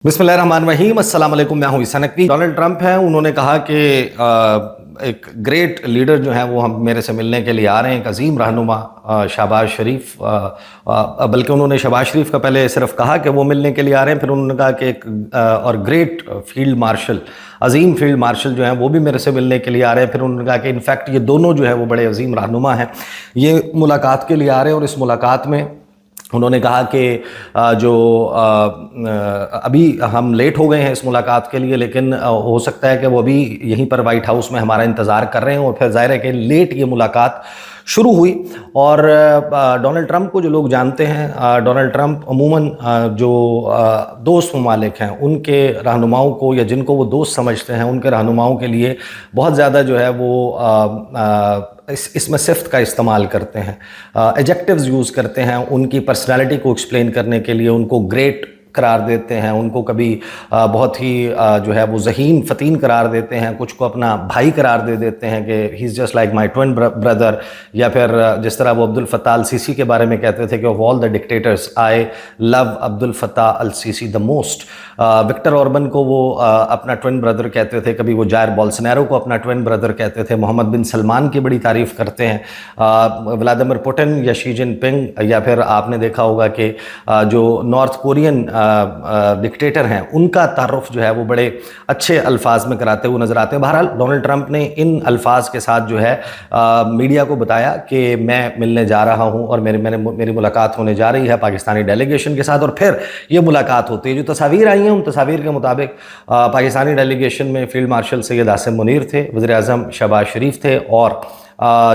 बिस्मिल्लाहिर्रहमानिर्रहीम, अस्सलाम वालेकुम। मैं हूं ईसा नकवी। डोनाल्ड ट्रंप हैं, उन्होंने कहा कि एक ग्रेट लीडर जो है वो हम मेरे से मिलने के लिए आ रहे हैं, एक अजीम रहनुमा शहबाज शरीफ। बल्कि उन्होंने शहबाज शरीफ का पहले सिर्फ कहा कि वो मिलने के लिए आ रहे हैं, फिर उन्होंने कहा कि एक और ग्रेट फील्ड मार्शल, अजीम फील्ड मार्शल जो हैं वो भी मेरे से मिलने के लिए आ रहे हैं। फिर उन्होंने कहा कि इनफैक्ट ये दोनों जो है वो बड़े अजीम रहनुमा हैं, ये मुलाकात के लिए आ रहे हैं। और इस मुलाकात में उन्होंने कहा कि अभी हम लेट हो गए हैं इस मुलाकात के लिए, लेकिन हो सकता है कि वो अभी यहीं पर वाइट हाउस में हमारा इंतज़ार कर रहे हैं। और फिर ज़ाहिर है कि लेट ये मुलाकात शुरू हुई। और डोनाल्ड ट्रंप को जो लोग जानते हैं, डोनाल्ड ट्रंप अमूमन जो दोस्त ममालिक हैं उनके रहनुमाओं को, या जिनको वो दोस्त समझते हैं, उनके रहनुमाओं के लिए बहुत ज़्यादा जो है वो इसमें सिफ्त का इस्तेमाल करते हैं, एडजेक्टिव्स यूज़ करते हैं उनकी पर्सनालिटी को एक्सप्लेन करने के लिए। उनको ग्रेट करार देते हैं, उनको कभी बहुत ही जो है वो ज़हीन फ़तीन करार देते हैं, कुछ को अपना भाई करार दे देते हैं कि he is just like my twin brother. या फिर जिस तरह वो अब्दुल फत्ताह अल सीसी के बारे में कहते थे कि of all the dictators I love Abdel Fattah el Sisi the most. Viktor Orban को वो अपना ट्विन ब्रदर कहते थे, कभी वो जायर बोल्सोनारो को अपना ट्विन ब्रदर कहते थे। मोहम्मद बिन सलमान की बड़ी तारीफ़ करते हैं, व्लादिमीर पुतिन या शी जिनपिंग, या फिर आपने देखा होगा कि जो नॉर्थ कोरियन डिक्टेटर हैं उनका तारुफ जो है वो बड़े अच्छे अल्फाज में कराते हुए नजर आते हैं। बहरहाल डोनाल्ड ट्रंप ने इन अल्फाज के साथ जो है मीडिया को बताया कि मैं मिलने जा रहा हूं और मेरी मुलाकात होने जा रही है पाकिस्तानी डेलीगेशन के साथ। और फिर ये मुलाकात होती है। जो तस्वीर आई हैं उन तस्वीर के मुताबिक पाकिस्तानी डेलीगेशन में फील्ड मार्शल सैयद आसिम मुनीर थे, वज़ीर आज़म शहबाज शरीफ थे, और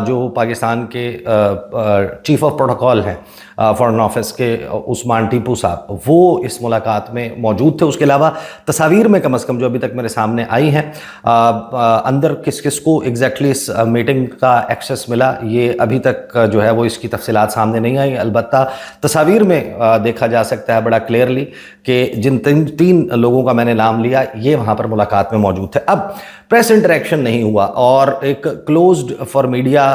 जो पाकिस्तान के चीफ ऑफ प्रोटोकॉल हैं फॉरेन ऑफिस के उस्मान टीपू साहब, वो इस मुलाकात में मौजूद थे। उसके अलावा तस्वीर में कम अज़ कम जो अभी तक मेरे सामने आई हैं, अंदर किस किस को एग्जैक्टली इस मीटिंग का एक्सेस मिला, ये अभी तक जो है वो इसकी तफसीलात सामने नहीं आई। अलबत्ता तस्वीर में देखा जा सकता है बड़ा क्लियरली कि जिन तीन लोगों का मैंने नाम लिया ये वहाँ पर मुलाकात में मौजूद थे। अब प्रेस इंटरेक्शन नहीं हुआ और एक क्लोज्ड फॉर मीडिया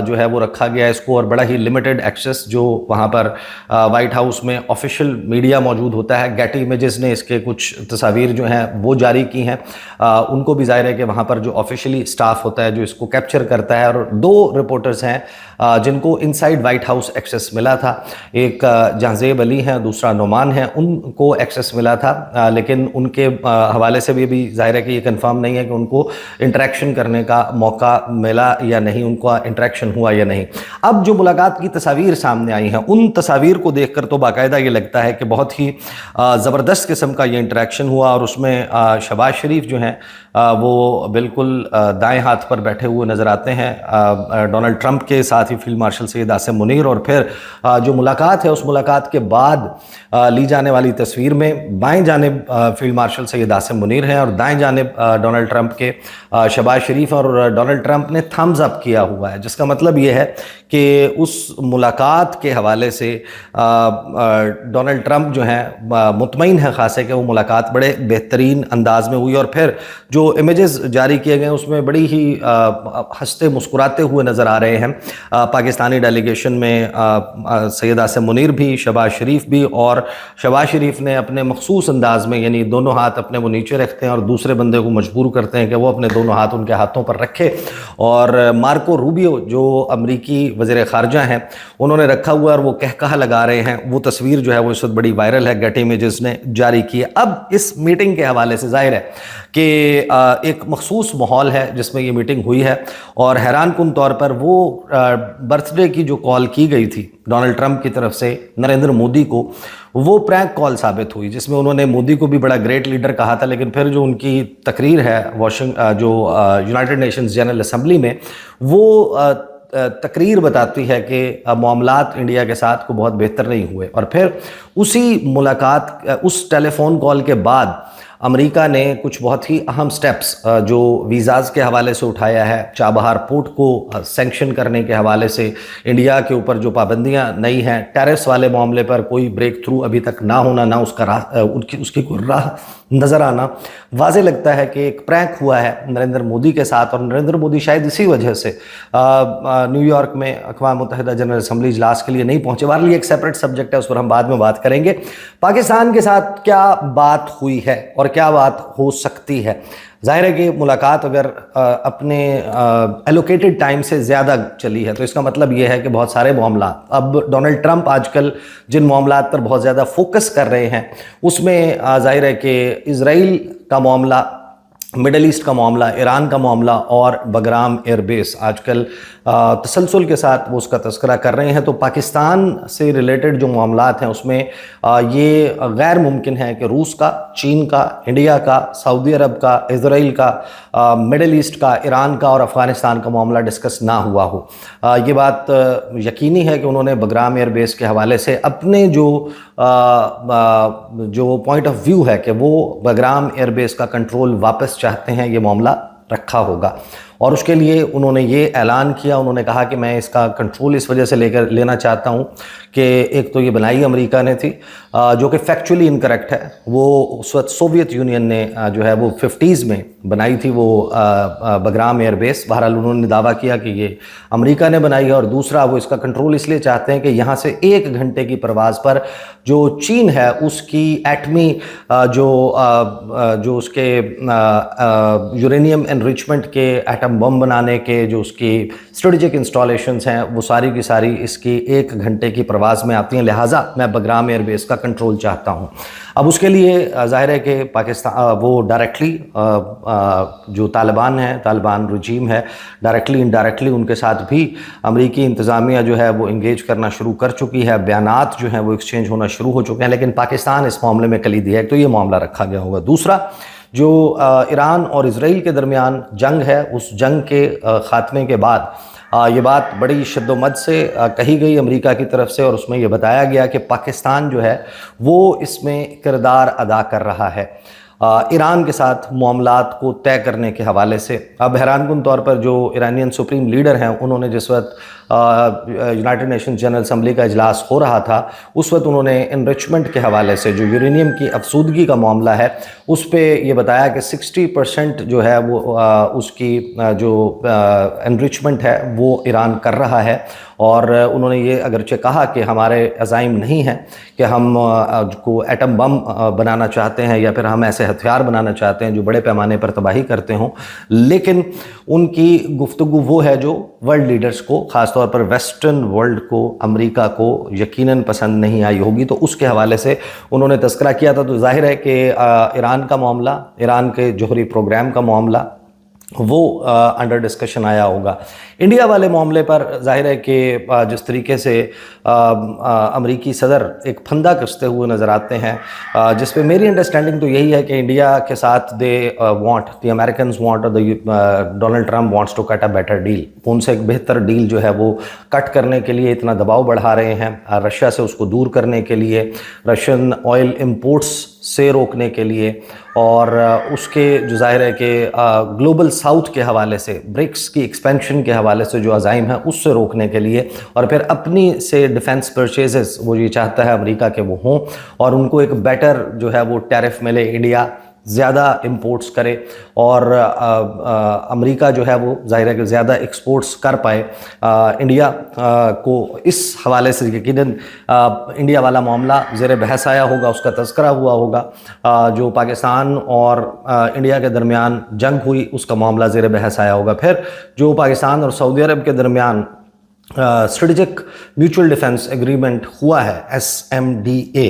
जो है वो रखा गया इसको, और बड़ा ही लिमिटेड एक्सेस जो वहाँ पर वाइट हाउस में ऑफिशियल मीडिया मौजूद होता है। गेटी इमेजेस ने इसके कुछ तस्वीर जो हैं वो जारी की हैं। उनको भी जाहिर है कि वहाँ पर जो ऑफिशियली स्टाफ होता है जो इसको कैप्चर करता है, और दो रिपोर्टर्स हैं जिनको इनसाइड वाइट हाउस एक्सेस मिला था। एक जहाज़ेब अली हैं, दूसरा नुमान है, उनको एक्सेस मिला था। लेकिन उनके हवाले से भी जाहिर है कि ये कंफर्म नहीं है कि उनको इंटरेक्शन करने का मौका मिला या नहीं, उनका इंटरेक्शन हुआ या नहीं। अब जो मुलाकात की तस्वीर सामने आई हैं उन तस्वीर को देखकर तो बाकायदा ये लगता है कि बहुत ही ज़बरदस्त किस्म का ये इंटरेक्शन हुआ। और उसमें शहबाज शरीफ जो हैं वो बिल्कुल दाएं हाथ पर बैठे हुए नज़र आते हैं डोनाल्ड ट्रंप के, साथ ही फील्ड मार्शल सैयद आसिम मुनीर। और फिर जो मुलाकात है उस मुलाकात के बाद ली जाने वाली तस्वीर में बाएं जानिब फील्ड मार्शल सैयद आसिम मुनीर हैं और दाएं जानिब डोनाल्ड ट्रंप के शहबाज शरीफ। और डोनाल्ड ट्रंप ने थम्स अप किया हुआ है, जिसका मतलब ये है कि उस मुलाकात के हवाले से डोनाल्ड ट्रंप जो हैं मुतमईन है खासे कि वो मुलाकात बड़े बेहतरीन अंदाज में हुई। और फिर जो इमेजेस जारी किए गए उसमें बड़ी ही हंसते मुस्कुराते हुए नज़र आ रहे हैं पाकिस्तानी डेलीगेशन में सैयद आसिम मुनीर भी, शहबाज शरीफ भी। और शहबाज शरीफ ने अपने मखसूस अंदाज में, यानी दोनों हाथ अपने वो नीचे रखते हैं और दूसरे बंदे को मजबूर करते हैं कि वो अपने दोनों हाथ उनके हाथों पर रखे। और मार्को रूबियो जो अमरीकी वज़ीर ख़ारजा हैं उन्होंने रखा हुआ और वो कहकहा लगा रहे हैं। वो तस्वीर जो है वो इस वक्त बड़ी वायरल है, गेटी इमेजेस ने जारी की है। अब इस मीटिंग के हवाले से जाहिर है कि एक मखसूस माहौल है जिसमें ये मीटिंग हुई है। और हैरान कुन तौर पर वो बर्थडे की जो कॉल की गई थी डोनाल्ड ट्रंप की तरफ से नरेंद्र मोदी को, वो प्रैंक कॉल साबित हुई, जिसमें उन्होंने मोदी को भी बड़ा ग्रेट लीडर कहा था। लेकिन फिर जो उनकी तकरीर है यूनाइटेड नेशंस जनरल असम्बली में, वो तकरीर बताती है कि मामलात इंडिया के साथ को बहुत बेहतर नहीं हुए। और फिर उसी मुलाकात, उस टेलीफोन कॉल के बाद امریکہ نے کچھ بہت ہی اہم سٹیپس جو ویزاز کے حوالے سے اٹھایا ہے، چابہار پورٹ کو سینکشن کرنے کے حوالے سے، انڈیا کے اوپر جو پابندیاں نئی ہیں، ٹیرفس والے معاملے پر کوئی بریک تھرو ابھی تک نہ ہونا، نہ اس کی کوئی راہ نظر آنا، واضح لگتا ہے کہ ایک پرینک ہوا ہے نریندر مودی کے ساتھ، اور نریندر مودی شاید اسی وجہ سے نیو یارک میں اقوام متحدہ جنرل اسمبلی اجلاس کے لیے نہیں پہنچے۔ بہرحال یہ ایک سیپریٹ سبجیکٹ ہے، اس پر ہم بعد میں بات کریں گے۔ پاکستان کے ساتھ کیا بات ہوئی ہے اور کیا بات ہو سکتی ہے؟ ظاہر ہے کہ ملاقات اگر اپنے ایلوکیٹڈ ٹائم سے زیادہ چلی ہے تو اس کا مطلب یہ ہے کہ بہت سارے معاملات، اب ڈونلڈ ٹرمپ آج کل جن معاملات پر بہت زیادہ فوکس کر رہے ہیں اس میں ظاہر ہے کہ اسرائیل کا معاملہ، مڈل ایسٹ کا معاملہ، ایران کا معاملہ اور بگرام ایئر بیس آج کل تسلسل کے ساتھ وہ اس کا تذکرہ کر رہے ہیں۔ تو پاکستان سے ریلیٹڈ جو معاملات ہیں اس میں یہ غیر ممکن ہے کہ روس کا، چین کا، انڈیا کا، سعودی عرب کا، اسرائیل کا، مڈل ایسٹ کا، ایران کا اور افغانستان کا معاملہ ڈسکس نہ ہوا ہو۔ یہ بات یقینی ہے کہ انہوں نے بگرام ایئر بیس کے حوالے سے اپنے جو پوائنٹ آف ویو ہے کہ وہ بگرام ایئر بیس کا کنٹرول واپس چاہتے ہیں، یہ معاملہ رکھا ہوگا، اور اس کے لیے انہوں نے یہ اعلان کیا، انہوں نے کہا کہ میں اس کا کنٹرول اس وجہ سے لینا چاہتا ہوں کہ ایک تو یہ بنائی امریکہ نے تھی جو کہ فیکچولی انکریکٹ ہے، وہ اس وقت سوویت یونین نے جو ہے وہ 50s میں بنائی تھی وہ بگرام ایئر بیس۔ بہرحال انہوں نے دعویٰ کیا کہ یہ امریکہ نے بنائی ہے، اور دوسرا وہ اس کا کنٹرول اس لیے چاہتے ہیں کہ یہاں سے 1 گھنٹے کی پرواز پر جو چین ہے اس کی ایٹمی جو اس کے یورینیم انریچمنٹ کے، ایٹم بم بنانے کے جو اس کی اسٹریٹجک انسٹالیشنز ہیں، وہ ساری کی ساری اس کی 1 گھنٹے کی پرواز میں آتی ہیں، لہٰذا میں بگرام ایئر بیس کا کنٹرول چاہتا ہوں۔ اب اس کے لیے ظاہر ہے کہ پاکستان وہ ڈائریکٹلی جو طالبان ہیں، طالبان رجیم ہے، ڈائریکٹلی انڈائریکٹلی ان کے ساتھ بھی امریکی انتظامیہ جو ہے وہ انگیج کرنا شروع کر چکی ہے، بیانات جو ہیں وہ ایکسچینج ہونا شروع ہو چکے ہیں، لیکن پاکستان اس معاملے میں کلیدی ہے، تو یہ معاملہ رکھا گیا ہوگا۔ دوسرا جو ایران اور اسرائیل کے درمیان جنگ ہے، اس جنگ کے خاتمے کے بعد یہ بات بڑی شد و مد سے کہی گئی امریکہ کی طرف سے، اور اس میں یہ بتایا گیا کہ پاکستان جو ہے وہ اس میں کردار ادا کر رہا ہے ایران کے ساتھ معاملات کو طے کرنے کے حوالے سے۔ اب حیران کن طور پر جو ایرانین سپریم لیڈر ہیں، انہوں نے جس وقت یونائٹڈ نیشن جنرل اسمبلی کا اجلاس ہو رہا تھا، اس وقت انہوں نے انرچمنٹ کے حوالے سے جو یورینیم کی افزودگی کا معاملہ ہے اس پہ یہ بتایا کہ 60% جو ہے وہ اس کی جو انرچمنٹ ہے وہ ایران کر رہا ہے، اور انہوں نے یہ اگرچہ کہا کہ ہمارے عزائم نہیں ہیں کہ ہم کو ایٹم بم بنانا چاہتے ہیں یا پھر ہم ایسے ہتھیار بنانا چاہتے ہیں جو بڑے پیمانے پر تباہی کرتے ہوں، لیکن ان کی گفتگو وہ ہے جو ورلڈ لیڈرز کو، خاص طور پر ویسٹرن ورلڈ کو، امریکہ کو یقیناً پسند نہیں آئی ہوگی، تو اس کے حوالے سے انہوں نے تذکرہ کیا تھا۔ تو ظاہر ہے کہ ایران کا معاملہ، ایران کے جوہری پروگرام کا معاملہ وہ انڈر ڈسکشن آیا ہوگا۔ انڈیا والے معاملے پر ظاہر ہے کہ جس طریقے سے امریکی صدر ایک پھندا کستے ہوئے نظر آتے ہیں، جس پہ میری انڈرسٹینڈنگ تو یہی ہے کہ انڈیا کے ساتھ the Americans want, Donald Trump wants to cut a better deal, ان سے ایک بہتر ڈیل جو ہے وہ کٹ کرنے کے لیے اتنا دباؤ بڑھا رہے ہیں، رشیا سے اس کو دور کرنے کے لیے، رشین آئل امپورٹس سے روکنے کے لیے، اور اس کے جو ظاہر ہے کہ گلوبل ساؤتھ کے حوالے سے، برکس کی ایکسپینشن کے حوالے سے جو عزائم ہیں اس سے روکنے کے لیے، اور پھر اپنی سے ڈیفنس پرچیزز وہ یہ چاہتا ہے امریکہ کے وہ ہوں، اور ان کو ایک بیٹر جو ہے وہ ٹیرف ملے، انڈیا زیادہ امپورٹس کرے، اور امریکہ جو ہے وہ ظاہر ہے کہ زیادہ ایکسپورٹس کر پائے انڈیا کو۔ اس حوالے سے یقیناً انڈیا والا معاملہ زیر بحث آیا ہوگا، اس کا تذکرہ ہوا ہوگا، جو پاکستان اور انڈیا کے درمیان جنگ ہوئی اس کا معاملہ زیر بحث آیا ہوگا، پھر جو پاکستان اور سعودی عرب کے درمیان اسٹریٹجک میوچل ڈیفنس ایگریمنٹ ہوا ہے SMDA،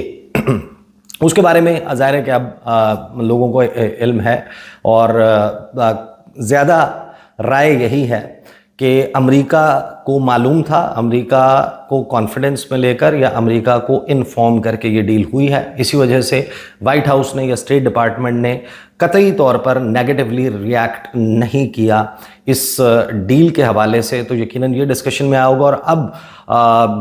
اس کے بارے میں ظاہر ہے کہ اب لوگوں کو علم ہے، اور زیادہ رائے یہی ہے کہ امریکہ को मालूम था, अमेरिका को कॉन्फिडेंस में लेकर या अमेरिका को इन्फॉर्म करके ये डील हुई है। इसी वजह से वाइट हाउस ने या स्टेट डिपार्टमेंट ने कतई तौर पर नेगेटिवली रिएक्ट नहीं किया इस डील के हवाले से। तो यकीनन ये डिस्कशन में आया होगा। और अब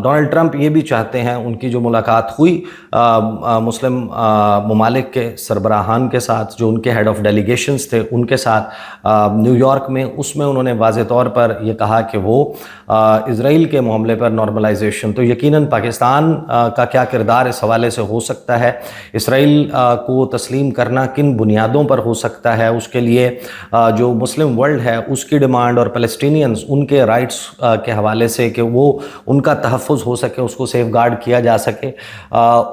डोनाल्ड ट्रंप ये भी चाहते हैं, उनकी जो मुलाकात हुई मुस्लिम ममालिक के सरबराहान के साथ, जो उनके हेड ऑफ डेलीगेशंस थे उनके साथ न्यूयॉर्क में, उसमें उन्होंने वाज़े तौर पर ये कहा कि वो इज़राइल के मामले पर नॉर्मलाइजेशन, तो यकीनन पाकिस्तान का क्या किरदार इस हवाले से हो सकता है, इज़राइल को तस्लीम करना किन बुनियादों पर हो सकता है, उसके लिए जो मुस्लिम वर्ल्ड है उसकी डिमांड और पैलेस्टीनियंस उनके राइट्स के हवाले से कि वो उनका तहफ़्फ़ुज़ हो सके, उसको सेफ गार्ड किया जा सके,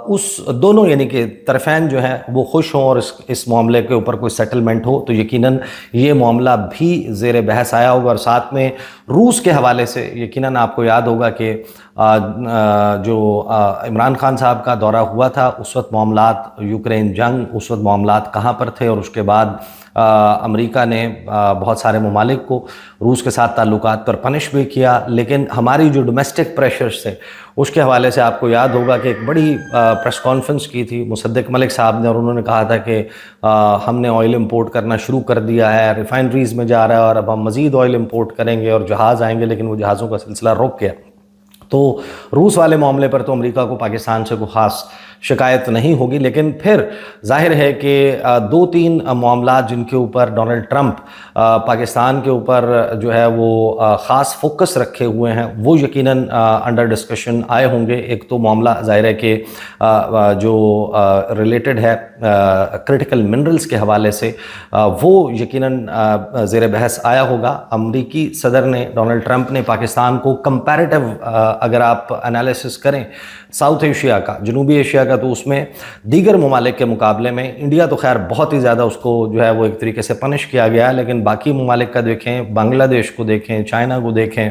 उस दोनों यानी कि तरफ़ैन जो हैं वो खुश हों और इस मामले के ऊपर कोई सेटलमेंट हो, तो यकीनन ये मामला भी ज़ेर बहस आया होगा। और साथ में रूस के हवाले से यकीनन आपको याद होगा कि जो इमरान खान साहब का दौरा हुआ था, उस वक्त मामलात यूक्रेन जंग, उस वक्त मामलात कहाँ पर थे, और उसके बाद अमेरिका ने बहुत सारे ममालिक को रूस के साथ ताल्लुकात पर पनिश भी किया। लेकिन हमारी जो डोमेस्टिक प्रेशर्स थे उसके हवाले से आपको याद होगा कि एक बड़ी प्रेस कॉन्फ्रेंस की थी मुसद्दिक मलिक साहब ने, और उन्होंने कहा था कि हमने ऑयल इंपोर्ट करना शुरू कर दिया है, रिफाइनरीज़ में जा रहा है और अब हम मज़ीद ऑयल इंपोर्ट करेंगे और जहाज़ आएंगे, लेकिन वो जहाज़ों का सिलसिला रुक गया। तो रूस वाले मामले पर तो अमेरिका को पाकिस्तान से कोई ख़ास शिकायत नहीं होगी, लेकिन फिर जाहिर है कि दो तीन मामला जिनके ऊपर डोनाल्ड ट्रंप पाकिस्तान के ऊपर जो है वो ख़ास फोकस रखे हुए हैं वो यकीनन अंडर डिस्कशन आए होंगे। एक तो मामला जाहिर है कि जो रिलेटेड है क्रिटिकल मिनरल्स के हवाले से, वो यकीनन ज़ेर बहस आया होगा। अमरीकी सदर ने, डोनाल्ड ट्रंप ने पाकिस्तान को कंपैरेटिव अगर आप एनालिसिस करें साउथ एशिया का, जनूबी एशिया का, तो उसमें दीगर ममालिक के मुकाबले में इंडिया तो खैर बहुत ही ज़्यादा उसको जो है वो एक तरीके से पनिश किया गया है, लेकिन बाकी ममालिक का देखें, बांग्लादेश को देखें, चाइना को देखें,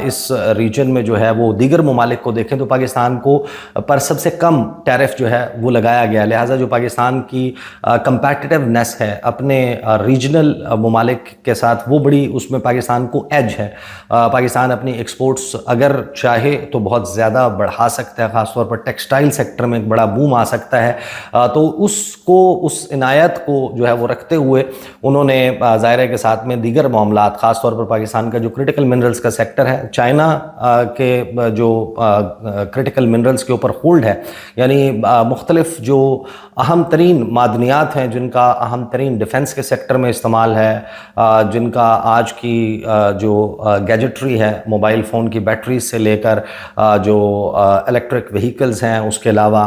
इस रीजन में जो है वो दीगर ममालिक को देखें तो पाकिस्तान को पर सबसे कम टैरिफ जो है वो लगाया गया। लिहाजा जो पाकिस्तान की कंपैटिटिवनेस है अपने रीजनल ममालिक के साथ, वो बड़ी उसमें पाकिस्तान को एज है। पाकिस्तान अपनी एक्सपोर्ट्स अगर चाहे तो बहुत ज़्यादा बढ़ा सकता है, ख़ासतौर पर टेक्सटाइल सेक्टर में एक बड़ा बूम आ सकता है। तो उसको, उस इनायत को जो है वो रखते हुए उन्होंने ज़ाहिर के साथ में दीगर मामलात, ख़ासतौर पर पाकिस्तान का जो क्रिटिकल मिनरल्स का सेक्टर है, चाइना के जो क्रिटिकल मिनरल्स के ऊपर होल्ड है, यानी मुख्तलिफ जो अहम तरीन मादनियात हैं जिनका अहम तरीन डिफेंस के सेक्टर में इस्तेमाल है, जिनका आज की जो गैजेटरी है, मोबाइल फ़ोन की बैटरीज से लेकर जो इलेक्ट्रिक व्हीकल्स हैं, उसके अलावा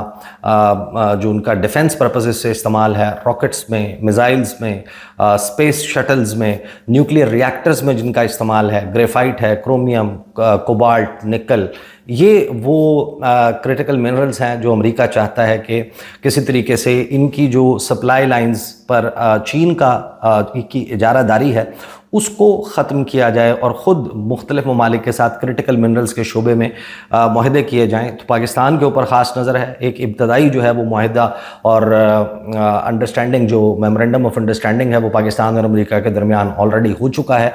जो उनका डिफेंस पर्पसेस से इस्तेमाल है, रॉकेट्स में, मिसाइल्स में, स्पेस शटल्स में, न्यूक्लियर रिएक्टर्स में जिनका इस्तेमाल है, ग्रेफाइट है, क्रोमियम, कोबाल्ट, निकल, ये वो क्रिटिकल मिनरल्स हैं जो अमेरिका चाहता है कि किसी तरीके से इनकी जो सप्लाई लाइंस पर चीन की इजारादारी है उसको ख़त्म किया जाए और ख़ुद मुख्तलिफ ममालिक के साथ क्रिटिकल मिनरल्स के शोबे में मुआहदे किए जाएँ। तो पाकिस्तान के ऊपर ख़ास नज़र है। एक इब्तदाई जो है वो मुआहदा और अंडरस्टैंडिंग, जो मेमोरेंडम ऑफ अंडरस्टैंडिंग है, वो पाकिस्तान और अमेरिका के दरमियान ऑलरेडी हो चुका है।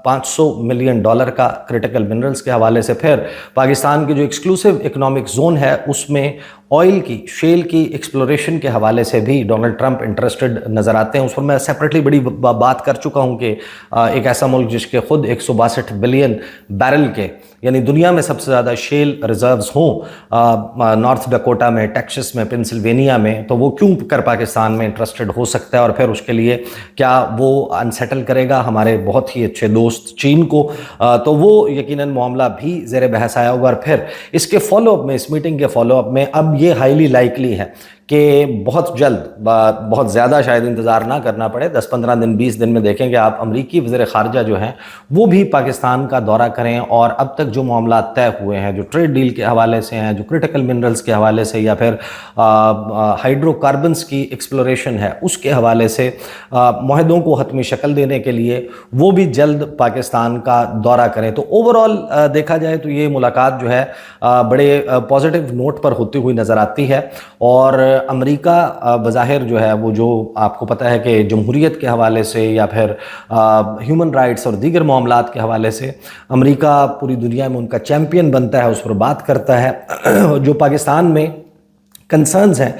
$500 मिलियन का क्रिटिकल मिनरल्स के हवाले से। फिर पाकिस्तान की जो एक्सक्लूसिव इकोनॉमिक जोन है उसमें ऑयल की, शेल की एक्सप्लोरेशन के हवाले से भी डोनाल्ड ट्रंप इंटरेस्टेड नज़र आते हैं। उस पर मैं सेपरेटली बड़ी बात कर चुका हूं कि एक ऐसा मुल्क जिसके खुद 162 बिलियन बैरल के, यानी दुनिया में सबसे ज़्यादा शेल रिजर्व्स हों नॉर्थ डकोटा में, टेक्सास में, पेंसिल्वेनिया में, तो वो क्यों कर पाकिस्तान में इंटरेस्टेड हो सकता है। और फिर उसके लिए क्या वो अनसेटल करेगा हमारे बहुत ही अच्छे दोस्त चीन को, तो वो यकीनन मामला भी ज़ेर बहस आया होगा। और फिर इसके फॉलोअप में, इस मीटिंग के फॉलोअप में अब ये हाईली लाइकली है कि बहुत जल्द, बहुत ज़्यादा शायद इंतज़ार ना करना पड़े, 10-15 दिन 20 दिन में देखेंगे आप अमरीकी वज़ीर ख़ारजा जो हैं वो भी पाकिस्तान का दौरा करें और अब तक जो मामला तय हुए हैं, जो ट्रेड डील के हवाले से हैं, जो क्रिटिकल मिनरल्स के हवाले से या फिर हाइड्रोकार्बन्स की एक्सप्लोरेशन है उसके हवाले से मुआहदों को हतमी शक्ल देने के लिए वो भी जल्द पाकिस्तान का दौरा करें। तो ओवरऑल देखा जाए तो ये मुलाकात जो है बड़े पॉजिटिव नोट पर होती हुई नज़र आती है। और امریکہ بظاہر جو ہے وہ جو آپ کو پتہ ہے کہ جمہوریت کے حوالے سے یا پھر ہیومن رائٹس اور دیگر معاملات کے حوالے سے امریکہ پوری دنیا میں ان کا چیمپئن بنتا ہے، اس پر بات کرتا ہے. جو پاکستان میں کنسرنز ہیں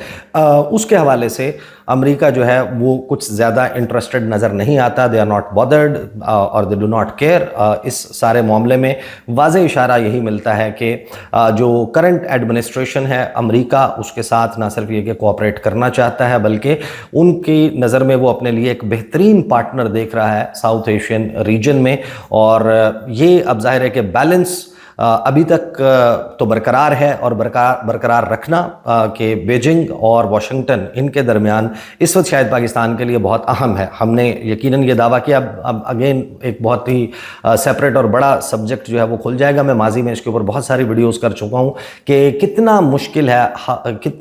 اس کے حوالے سے امریکہ جو ہے وہ کچھ زیادہ انٹرسٹڈ نظر نہیں آتا. دے آر ناٹ بادرڈ اور دے ڈو ناٹ کیئر. اس سارے معاملے میں واضح اشارہ یہی ملتا ہے کہ جو کرنٹ ایڈمنسٹریشن ہے امریکہ اس کے ساتھ نہ صرف یہ کہ کوآپریٹ کرنا چاہتا ہے بلکہ ان کی نظر میں وہ اپنے لیے ایک بہترین پارٹنر دیکھ رہا ہے ساؤتھ ایشین ریجن میں. اور یہ اب ظاہر ہے کہ بیلنس ابھی تک تو برقرار ہے، اور برقرار رکھنا کہ بیجنگ اور واشنگٹن ان کے درمیان اس وقت شاید پاکستان کے لیے بہت اہم ہے. ہم نے یقیناً یہ دعویٰ کیا، اب اگین ایک بہت ہی سیپریٹ اور بڑا سبجیکٹ جو ہے وہ کھل جائے گا. میں ماضی میں اس کے اوپر بہت ساری ویڈیوز کر چکا ہوں کہ کتنا مشکل ہے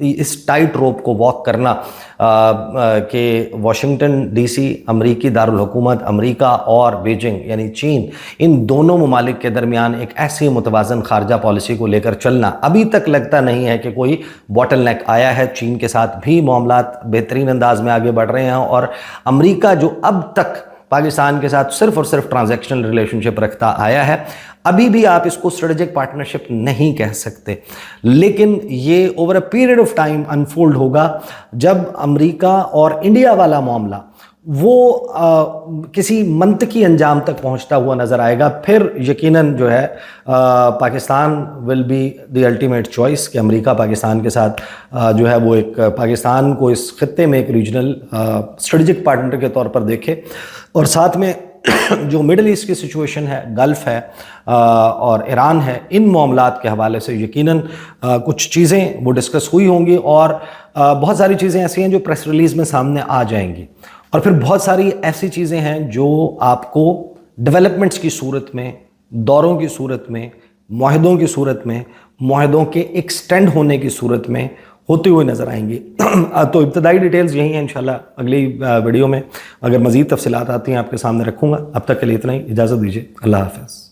اس ٹائٹ روپ کو واک کرنا کہ واشنگٹن ڈی سی امریکی دارالحکومت امریکہ اور بیجنگ یعنی چین، ان دونوں ممالک کے درمیان ایک ایسی متوازن خارجہ پالیسی کو لے کر چلنا. ابھی تک لگتا نہیں ہے کہ کوئی باٹل نیک آیا ہے. چین کے ساتھ بھی معاملات بہترین انداز میں آگے بڑھ رہے ہیں، اور امریکہ جو اب تک پاکستان کے ساتھ صرف اور صرف ٹرانزیکشنل ریلیشن شپ رکھتا آیا ہے، ابھی بھی آپ اس کو اسٹریٹجک پارٹنرشپ نہیں کہہ سکتے. لیکن یہ over a period of time unfold ہوگا جب امریکہ اور انڈیا والا معاملہ وہ کسی منطقی انجام تک پہنچتا ہوا نظر آئے گا. پھر یقیناً جو ہے Pakistan will be the ultimate choice کہ امریکہ پاکستان کے ساتھ جو ہے وہ ایک پاکستان کو اس خطے میں ایک ریجنل اسٹریٹجک پارٹنر کے طور پر دیکھے. اور ساتھ میں جو مڈل ایسٹ کی سچویشن ہے، گلف ہے اور ایران ہے، ان معاملات کے حوالے سے یقیناً کچھ چیزیں وہ ڈسکس ہوئی ہوں گی، اور بہت ساری چیزیں ایسی ہیں جو پریس ریلیز میں سامنے آ جائیں گی. اور پھر بہت ساری ایسی چیزیں ہیں جو آپ کو ڈیولپمنٹس کی صورت میں، دوروں کی صورت میں، معاہدوں کی صورت میں، معاہدوں کے ایکسٹینڈ ہونے کی صورت میں ہوتے ہوئے نظر آئیں گی. تو ابتدائی ڈیٹیلز یہی ہیں. انشاءاللہ اگلی ویڈیو میں اگر مزید تفصیلات آتی ہیں آپ کے سامنے رکھوں گا. اب تک کے لیے اتنا ہی. اجازت دیجیے. اللہ حافظ.